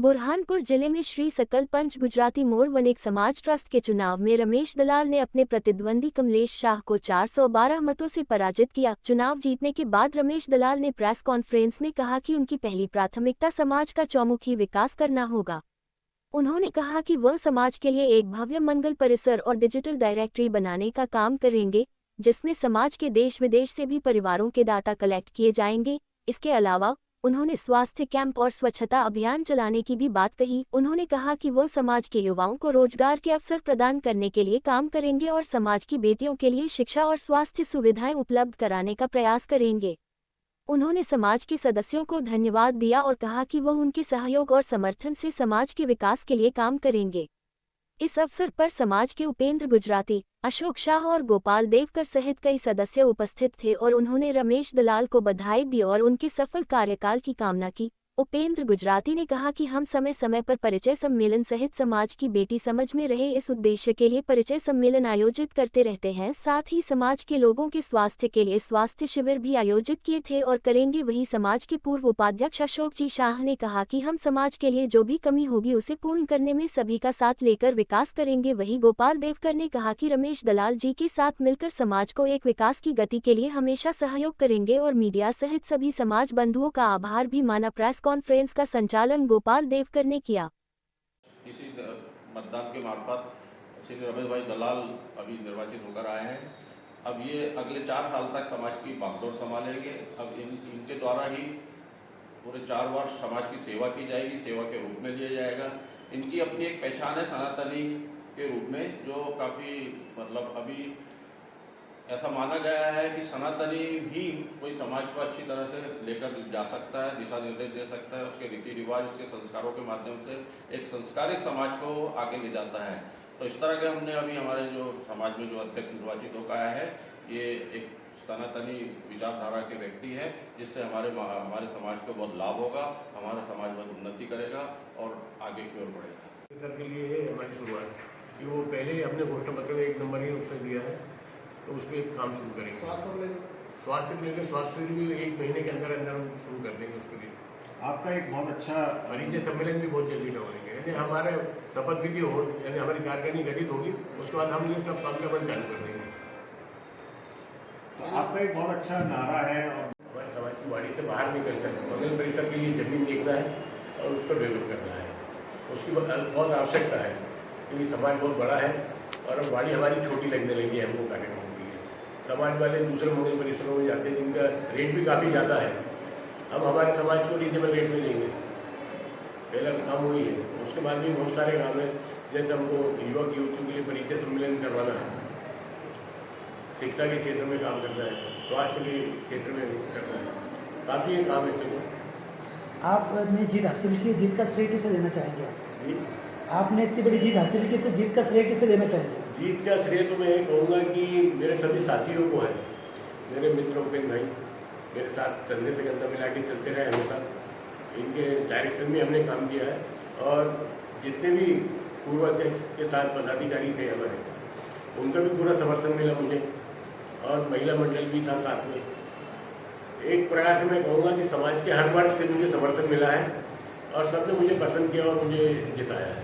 बुरहानपुर जिले में श्री सकल पंच गुजराती मोड़ वनिक समाज ट्रस्ट के चुनाव में रमेश दलाल ने अपने प्रतिद्वंदी कमलेश शाह को 412 मतों से पराजित किया। चुनाव जीतने के बाद रमेश दलाल ने प्रेस कॉन्फ्रेंस में कहा कि उनकी पहली प्राथमिकता समाज का चौमुखी विकास करना होगा। उन्होंने कहा कि वह समाज के लिए एक भव्य मंगल परिसर और डिजिटल डायरेक्टरी बनाने का काम करेंगे, जिसमें समाज के देश विदेश से भी परिवारों के डाटा कलेक्ट किए जाएंगे। इसके अलावा उन्होंने स्वास्थ्य कैंप और स्वच्छता अभियान चलाने की भी बात कही। उन्होंने कहा कि वह समाज के युवाओं को रोजगार के अवसर प्रदान करने के लिए काम करेंगे और समाज की बेटियों के लिए शिक्षा और स्वास्थ्य सुविधाएं उपलब्ध कराने का प्रयास करेंगे। उन्होंने समाज के सदस्यों को धन्यवाद दिया और कहा कि वह उनके सहयोग और समर्थन से समाज के विकास के लिए काम करेंगे। इस अवसर पर समाज के उपेंद्र गुजराती, अशोक शाह और गोपाल देवकर सहित कई सदस्य उपस्थित थे और उन्होंने रमेश दलाल को बधाई दी और उनके सफल कार्यकाल की कामना की। उपेंद्र गुजराती ने कहा कि हम समय समय पर परिचय सम्मेलन सहित समाज की बेटी समझ में रहे इस उद्देश्य के लिए परिचय सम्मेलन आयोजित करते रहते हैं। साथ ही समाज के लोगों के स्वास्थ्य के लिए स्वास्थ्य शिविर भी आयोजित किए थे और करेंगे। वहीं समाज के पूर्व उपाध्यक्ष अशोक जी शाह ने कहा कि हम समाज के लिए जो भी कमी होगी उसे पूर्ण करने में सभी का साथ लेकर विकास करेंगे। वहीं गोपाल देवकर ने कहा कि रमेश दलाल जी के साथ मिलकर समाज को एक विकास की गति के लिए हमेशा सहयोग करेंगे और मीडिया सहित सभी समाज बंधुओं का आभार भी माना। प्रेस कॉन्फ्रेंस का संचालन गोपाल देवकर ने किया। इसी मतदान के मार्फत श्री रमेश भाई दलाल अभी निर्वाचित होकर आए हैं। अब ये अगले 4 साल तक समाज की बागडोर संभालेंगे। अब इनके द्वारा ही पूरे 4 वर्ष समाज की सेवा की जाएगी, सेवा के रूप में लिया जाएगा। इनकी अपनी एक पहचान है सनातनी के रूप में, जो काफ़ी मतलब अभी ऐसा माना गया है कि सनातनी ही कोई समाज को अच्छी तरह से लेकर जा सकता है, दिशा निर्देश दे सकता है, उसके रीति रिवाज, उसके संस्कारों के माध्यम से एक संस्कारित समाज को आगे ले जाता है। तो इस तरह के हमने अभी हमारे जो समाज में जो अध्यक्ष निर्वाचित होकर आया है, ये एक सनातनी विचारधारा के व्यक्ति है, जिससे हमारे समाज को बहुत लाभ होगा, हमारा समाज बहुत उन्नति करेगा और आगे की ओर बढ़ेगा। सर के लिए है हमारी शुरुआत कि वो पहले हमने घोषणा पत्र में 1 नंबर ही उससे दिया है, तो उस पर काम शुरू करेंगे। स्वास्थ्य को लेकर स्वास्थ्य भी 1 महीने के अंदर अंदर हम शुरू कर देंगे। उसके लिए आपका एक बहुत अच्छा परिचय सम्मेलन भी बहुत जल्दी करवाएंगे। यानी हमारे शपथ विधि हो, यानी हमारी कार्यकारिणी गठित होगी, उसके बाद हम ये सब काम करना चालू कर देंगे। तो आपका एक बहुत अच्छा नारा है और हमारे समाज की वाड़ी से बाहर निकल कर मंगल परिसर के लिए जमीन देखना है और उसको डेवलप करना है। उसकी बहुत आवश्यकता है क्योंकि समाज बहुत बड़ा है और अब वाड़ी हमारी छोटी लगने लगी है हमको कार्यक्रम के लिए। समाज वाले दूसरे मंगल परिसरों में जाते हैं जिनका रेट भी काफ़ी ज़्यादा है, हम हमारे समाज को रीजनेबल रेट में लेंगे। पहला काम वही है। उसके बाद भी बहुत सारे काम हैं, जैसे हमको युवक युवतियों के लिए परिचय सम्मेलन करवाना है, शिक्षा के क्षेत्र में काम करना है, स्वास्थ्य के क्षेत्र में करना है, काफ़ी काम है सब। आपने जीत हासिल की, जीत का श्रेय किसे देना चाहेंगे? जी, आपने इतनी बड़ी जीत हासिल की, जीत का श्रेय किसे देना चाहेंगे? जीत का श्रेय तो मैं ये कहूँगा कि मेरे सभी साथियों को है। मेरे मित्र उपेंद्र भाई मेरे साथ कंधे से कंधा मिला के चलते रहे हमेशा, इनके डायरेक्शन में हमने काम किया है और जितने भी पूर्व अध्यक्ष के साथ पदाधिकारी थे हमारे, उनका भी पूरा समर्थन मिला मुझे और महिला मंडल भी था साथ में। एक प्रकार से मैं कहूँगा कि समाज के हर वर्ग से मुझे समर्थन मिला है और सबने मुझे पसंद किया और मुझे जिताया है।